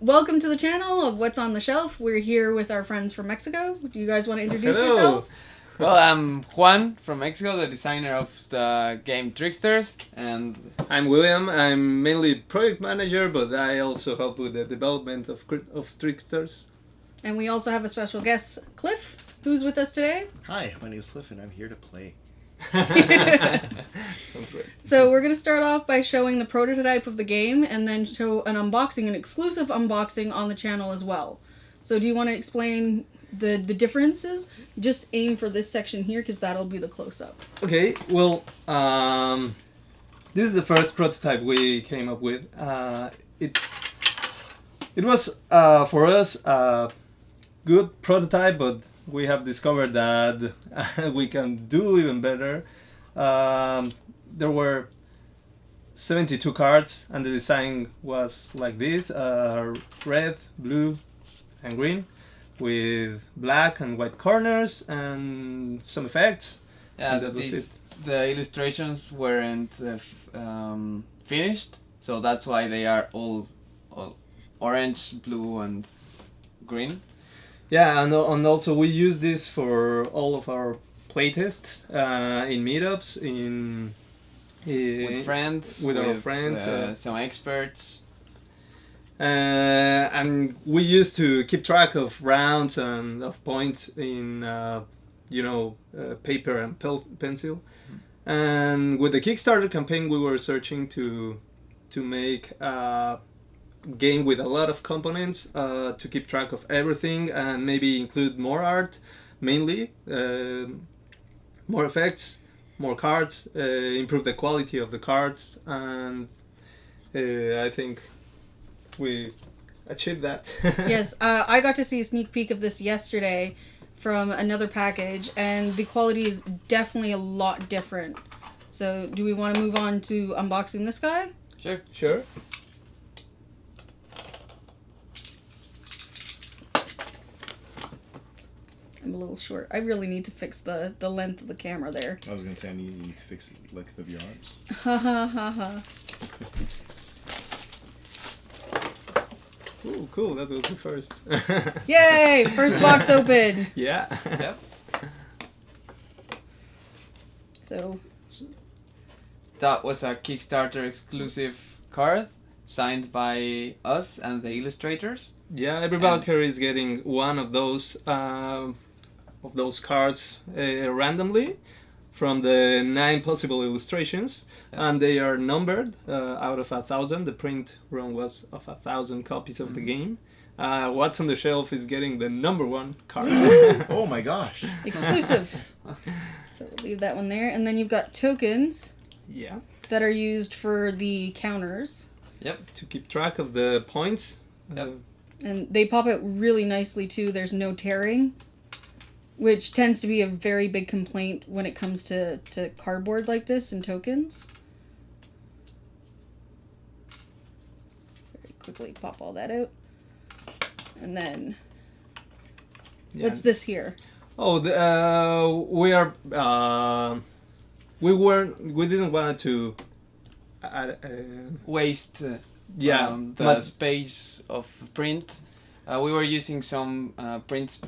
welcome to the channel of What's on the Shelf. We're here with our friends from Mexico. Do you guys want to introduce Hello. yourself? Well, I'm Juan from Mexico, the designer of the game Tricksters, and I'm William. I'm mainly project manager, but I also help with the development of Tricksters. And we also have a special guest, Cliff, who's with us today. Hi, my name is Cliff and I'm here to play. Sounds great. So we're going to start off by showing the prototype of the game and then show an unboxing, an exclusive unboxing on the channel as well. So do you want to explain the differences? Just aim for this section here because that'll be the close-up. Okay, well, this is the first prototype we came up with. It was for us a good prototype, but we have discovered that we can do even better. There were 72 cards, and the design was like this: red, blue, and green, with black and white corners and some effects. yeah, And that was it. the illustrations weren't finished, so that's why they are all orange, blue, and green. Yeah, and also we use this for all of our playtests in meetups, With friends, with our friends, some experts. and we used to keep track of rounds and of points in paper and pencil. And with the Kickstarter campaign, we were searching to make a game with a lot of components to keep track of everything and maybe include more art, mainly more effects, more cards, improve the quality of the cards, and I think we achieved that. Yes, I got to see a sneak peek of this yesterday from another package, and the quality is definitely a lot different. So do we want to move on to unboxing this guy? Sure. Sure. I'm a little short. I really need to fix the length of the camera there. I was going to say I need to fix the length of your arms. Ha ha ha ha. Ooh, cool. That was the first. Yay! First box open. Yeah. Yep. So, That was a Kickstarter exclusive card signed by us and the illustrators. Yeah, every Valkyrie is getting one of those cards randomly from the 9 possible illustrations, and they are numbered out of 1,000. The print run was of 1,000 copies of the game. What's on the Shelf is getting the #1 card. Oh my gosh. exclusive. So we'll leave that one there. And then you've got tokens Yeah, that are used for the counters. Yep. to keep track of the points. Yep. And they pop out really nicely too. There's no tearing, which tends to be a very big complaint when it comes to cardboard like this and tokens. Very quickly pop all that out. And then, Yeah. what's this here? Oh, we didn't want to add, Waste yeah, the but- space of print. We were using some prints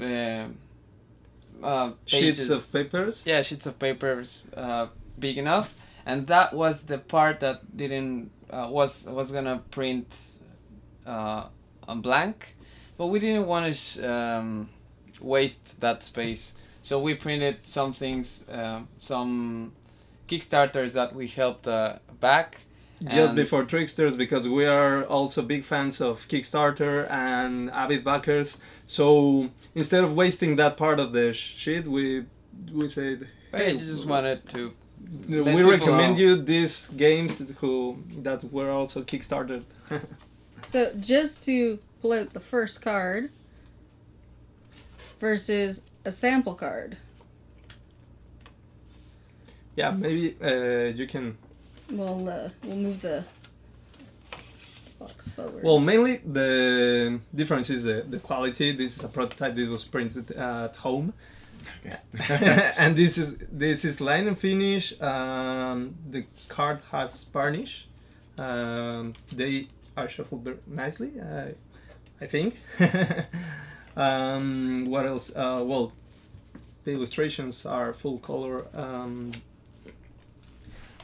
sheets pages. of papers. Yeah, sheets of papers big enough, and that was the part that didn't was gonna print on blank, but we didn't want to waste that space, so we printed some things, some Kickstarters that we helped back. Just And- before Tricksters, because we are also big fans of Kickstarter and avid backers. So instead of wasting that part of the sheet, we said, I just wanted to. we let people recommend know. you these games that were also Kickstarted. So just to pull out the first card versus a sample card. Yeah, maybe you can. We'll move the box forward. Well, mainly the difference is the quality. This is a prototype. This was printed at home. Okay. And this is line and finish. The card has varnish. They are shuffled nicely. I think. What else? Well, the illustrations are full color.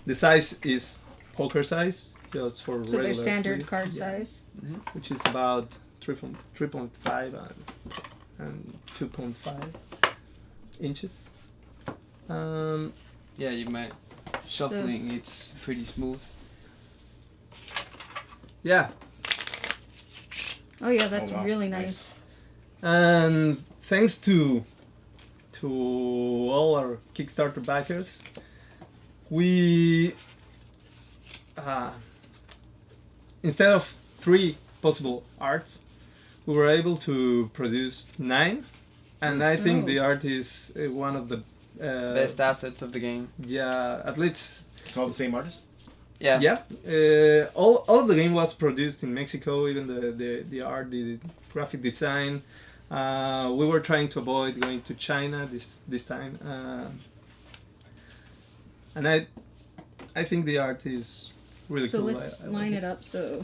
The size is poker size, just for So regular they're standard sleeves, card yeah, size. which is about 3.5 and 2.5 inches. Yeah, you might shuffling. It's pretty smooth. Yeah, Oh yeah, that's wow, really nice. nice. and thanks to all our Kickstarter backers, we instead of 3 possible arts, we were able to produce 9, and I think Oh. the art is one of the Best assets of the game. yeah, at least It's all the same artist? Yeah. yeah. All of the game was produced in Mexico, even the art, the graphic design. We were trying to avoid going to China this time, and I think the art is really So cool. let's I line like it up. So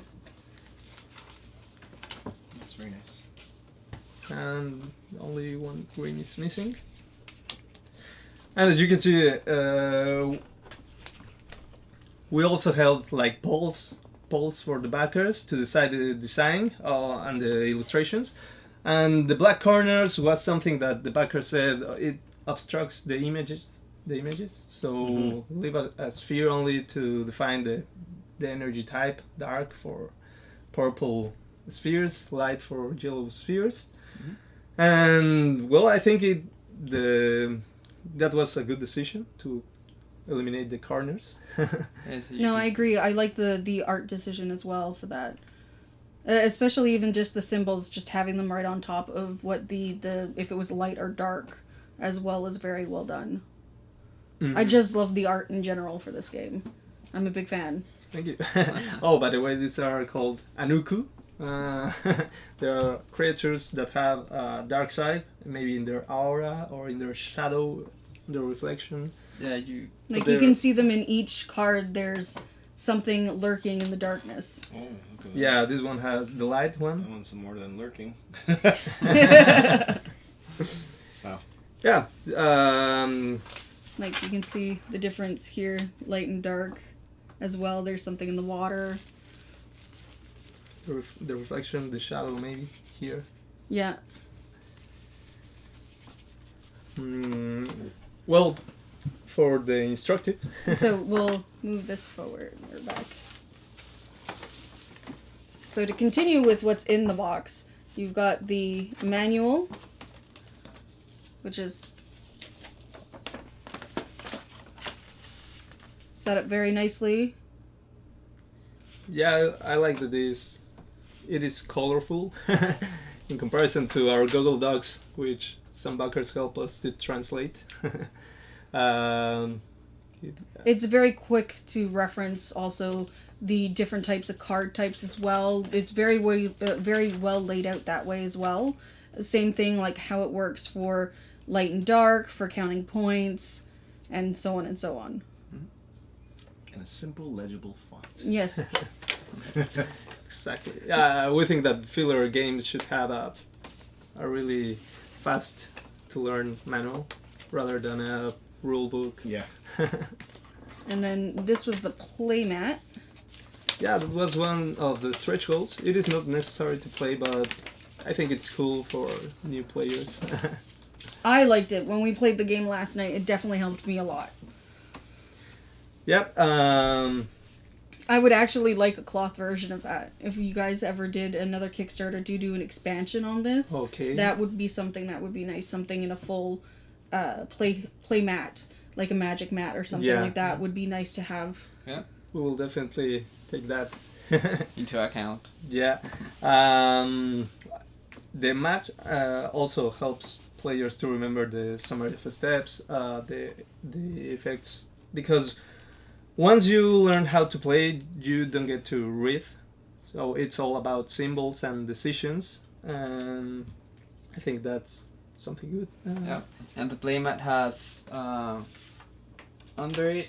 That's very nice. And only one green is missing. And as you can see, we also held like polls for the backers to decide the design and the illustrations. And the black corners was something that the backer said it obstructs the images. So leave a sphere only to define the energy type, dark for purple spheres, light for yellow spheres. And well, I think that was a good decision to eliminate the corners. Yes, you no, can I agree. I like the art decision as well for that. Especially even just the symbols, just having them right on top of what the if it was light or dark, as well is very well done. I just love the art in general for this game. I'm a big fan. Thank you. Oh, by the way, these are called Anuku. They are creatures that have a dark side, maybe in their aura or in their shadow, their reflection. Yeah, you. Like But you they're- can see them in each card. There's something lurking in the darkness. Oh, look at that. Yeah, this one has the light That one. one's more than lurking. Yeah. Like you can see the difference here, light and dark, as well. There's something in the water. The reflection, the shadow, maybe here. Yeah. Well, for the instructive. So we'll move this forward or back. So to continue with what's in the box, you've got the manual, which is set up very nicely. Yeah, I like that it is colorful in comparison to our Google Docs, which some backers help us to translate. It's very quick to reference also the different types of card types as well. It's very well laid out that way as well. Same thing like how it works for light and dark, for counting points, and so on and so on. And a simple, legible font. Yes. Exactly. We think that filler games should have a really fast to learn manual rather than a rule book. Yeah. And then this was the playmat. Yeah, that was one of the stretch goals. It is not necessary to play, but I think it's cool for new players. I liked it. When we played the game last night, it definitely helped me a lot. Yep. I would actually like a cloth version of that. If you guys ever did another Kickstarter to do an expansion on this, Okay. that would be something that would be nice. Something in a full play mat, like a magic mat or something Yeah. like that would be nice to have. We will definitely take that. Into account. Yeah. The mat also helps players to remember the summary of the steps, the effects, because once you learn how to play, you don't get to read. So it's all about symbols and decisions, and I think that's something good. Yeah. And the playmat has under it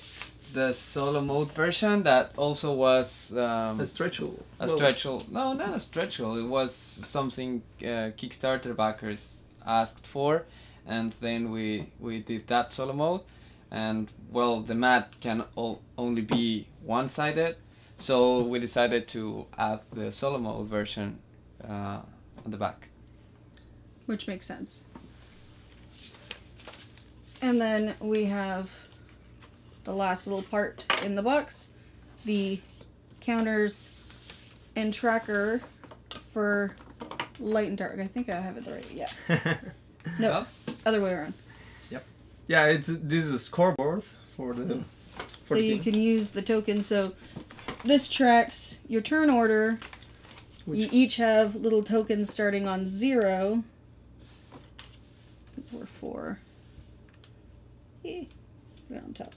the solo mode version that also was A stretchable. a stretchable. No, not a stretchable. It was something Kickstarter backers asked for, and then we did that solo mode. And well, the mat can only be one-sided, so we decided to add the solo mode version on the back. Which makes sense. And then we have the last little part in the box, the counters and tracker for light and dark. I think I have it right. Yeah. No, other way around. Yeah, this is a scoreboard for the. So you can use the token. So this tracks your turn order. You each have little tokens starting on 0. Since we're 4. Yeah, right on top.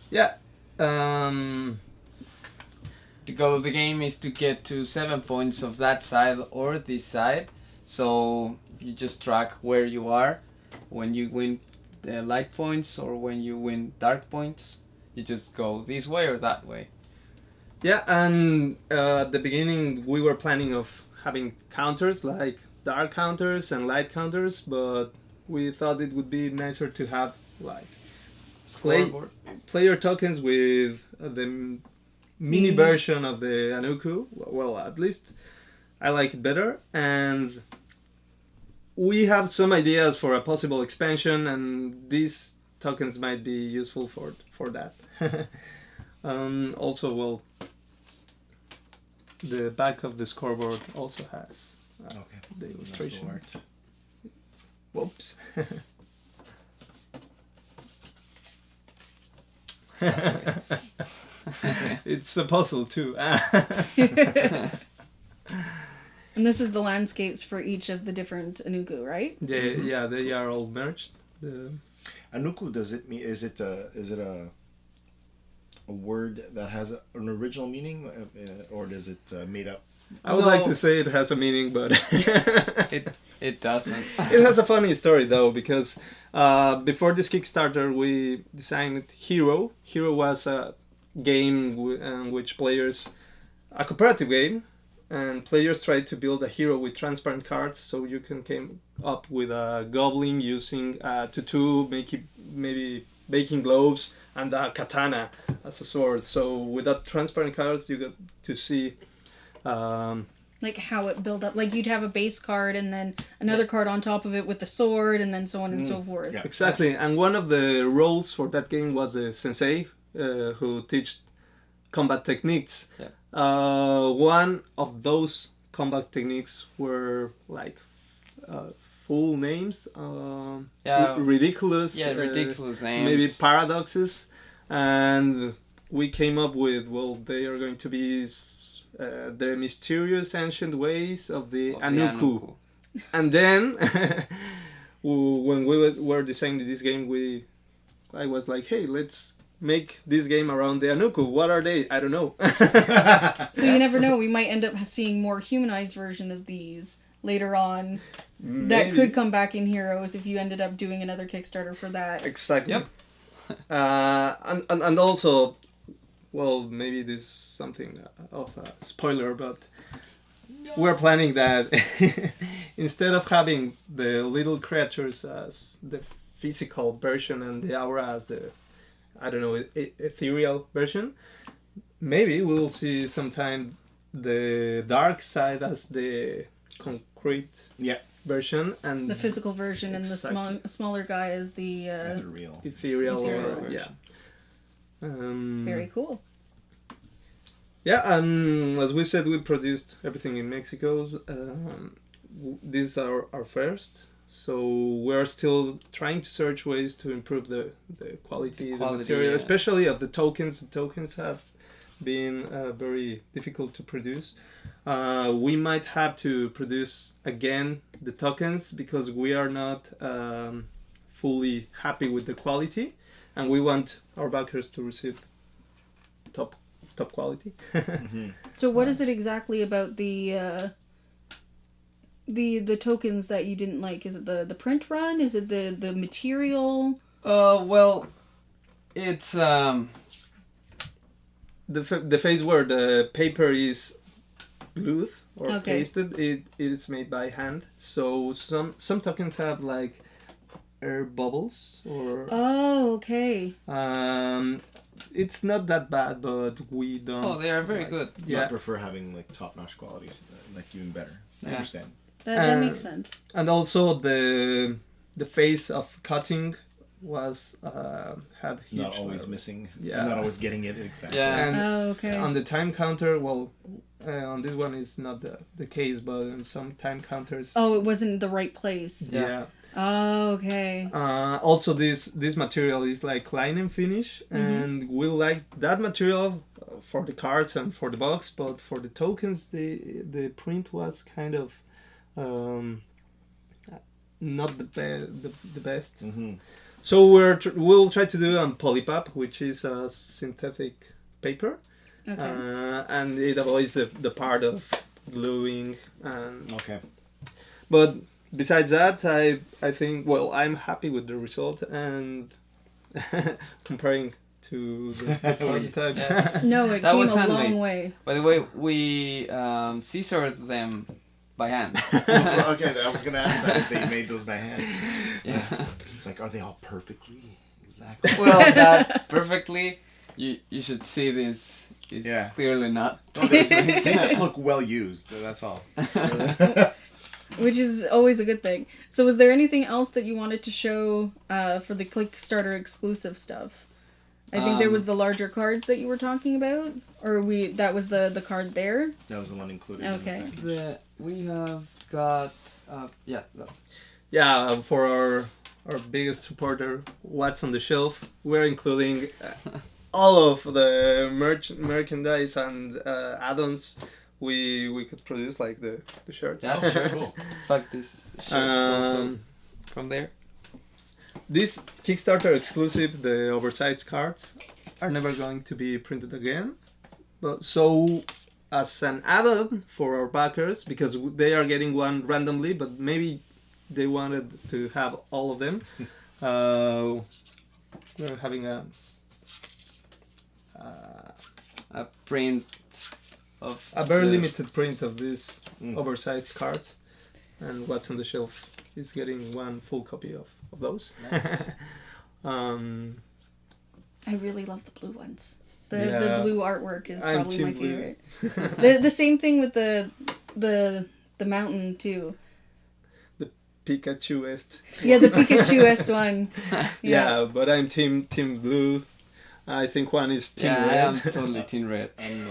Yeah. The goal of the game is to get to 7 points of that side or this side. So you just track where you are when you win the light points or when you win dark points. You just go this way or that way. Yeah, and at the beginning we were planning of having counters like dark counters and light counters, but we thought it would be nicer to have like Scoreboard. player tokens with the mini version of the Anuku. Well, at least I like it better, and we have some ideas for a possible expansion, and these tokens might be useful for that. Also, well, the back of the scoreboard also has Okay. the Nice illustration. little art. Whoops. It's a puzzle too. And this is the landscapes for each of the different Anuku, right? Yeah, they are all merged. Anuku, does it mean? Is it a word that has an original meaning, or is it made up? I would like to say it has a meaning, but It doesn't. it has a funny story though, because before this Kickstarter we designed Hero. Hero was a game in which players, a cooperative game, and players tried to build a hero with transparent cards, so you can came up with a goblin using a tutu, maybe baking gloves, and a katana as a sword. So with that transparent cards, you got to see. Like how it built up. Like you'd have a base card and then another card on top of it with the sword and then so on and so forth. Yeah. Exactly, and one of the roles for that game was a sensei who teach combat techniques. Yeah. One of those combat techniques were like full names, ridiculous, ridiculous names. maybe paradoxes, and we came up with, well, they are going to be the mysterious ancient ways of the Anuku. And then when we were designing this game, I was like, hey, let's make this game around the Anuku. What are they? I don't know. So you never know. We might end up seeing more humanized version of these later on. That could come back in Heroes if you ended up doing another Kickstarter for that. Exactly. Yep. And also, well, maybe this is something of a spoiler, but we're planning that instead of having the little creatures as the physical version and the aura as the, I don't know, ethereal version, maybe we'll see sometime the dark side as the concrete version, and The physical version Exactly. and the smaller guy is the Ethereal. ethereal, Ethereal or, yeah. very cool. Yeah, and as we said, we produced everything in Mexico. These are our first, so we're still trying to search ways to improve the quality, the material, yeah. especially of the tokens. The tokens have been very difficult to produce. We might have to produce again the tokens because we are not fully happy with the quality, and we want our backers to receive top quality. So what is it exactly about the tokens that you didn't like? Is it the print run? Is it the material? Well, it's the phase where the paper is glued or Okay. pasted, it is made by hand. So some tokens have like air bubbles or Oh, okay. it's not that bad, but we don't. Oh, they are very like- good. I Yeah, prefer having like top-notch qualities, like even better. I Yeah. understand. That makes sense. and also the phase of cutting was had huge. Not always missing. Yeah. Not always getting it exactly. Yeah. And Oh, okay. on the time counter, well, on this one is not the case, but on some time counters. Oh, it wasn't the right place. Yeah. Yeah. Oh, okay. Also, this material is like linen finish, and we like that material for the cards and for the box, but for the tokens, the print was kind of not the best. Mm-hmm. So we'll try to do on polypap, which is a synthetic paper, Okay. and it avoids the part of gluing. And Okay. but besides that, I think, well, I'm happy with the result, and comparing to the prototype. Yeah. No, it That came was a handmade. long way. By the way, we scissored them by hand. Okay, I was gonna ask that if they made those by hand. Yeah. Like, are they all perfectly exactly? Well, that perfectly. You should see this. It's Yeah. clearly not. No, they just look well used. That's all. Which is always a good thing. So was there anything else that you wanted to show for the Kickstarter exclusive stuff? I think there was the larger cards that you were talking about, or that was the card there. That was the one included. Okay. In the package. We have got Yeah, for our biggest supporter, What's on the Shelf, we're including all of the merchandise and add-ons we could produce, like the shirts. Yeah, Oh, shirts. cool. Fuck this shirts also Um, from there. This Kickstarter exclusive, the oversized cards, are never going to be printed again. But so, as an add-on for our backers, because they are getting one randomly, but maybe they wanted to have all of them, we're having a Print of very the- limited print of these Mm. oversized cards, and What's on the Shelf is getting one full copy of those. Nice. I really love the blue ones. The Yeah. blue artwork is I'm probably team my blue. favorite. The same thing with the mountain too. Pikachu-est. Yeah, the Pikachu-esque one. Yeah, but I'm team blue. I think one is team Yeah, red. I am totally teen red. I'm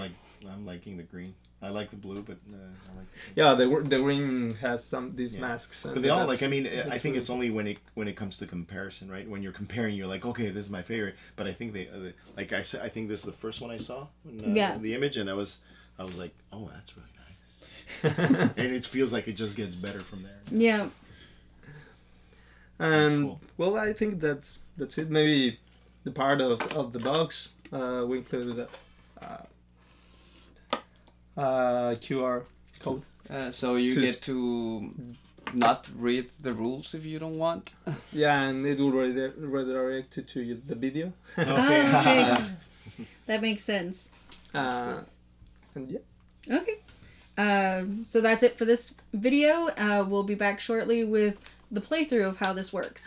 liking the green. I like the blue, but I like. Yeah, the green has these Yeah. masks. And But they all that's- like. I mean, I that's think really it's only when it comes to comparison, right? When you're comparing, you're like, okay, this is my favorite. But I think they like I said, I think this is the first one I saw. Yeah. The image, and I was like, oh, that's really nice. And it feels like it just gets better from there. Yeah. And cool. well, I think that's it. Maybe the part of the box we included a QR code. So you To get to not read the rules if you don't want. Yeah, and it will redirect you to the video. Okay. Oh, okay. That makes sense. And yeah. Okay. So that's it for this video. We'll be back shortly with the playthrough of how this works.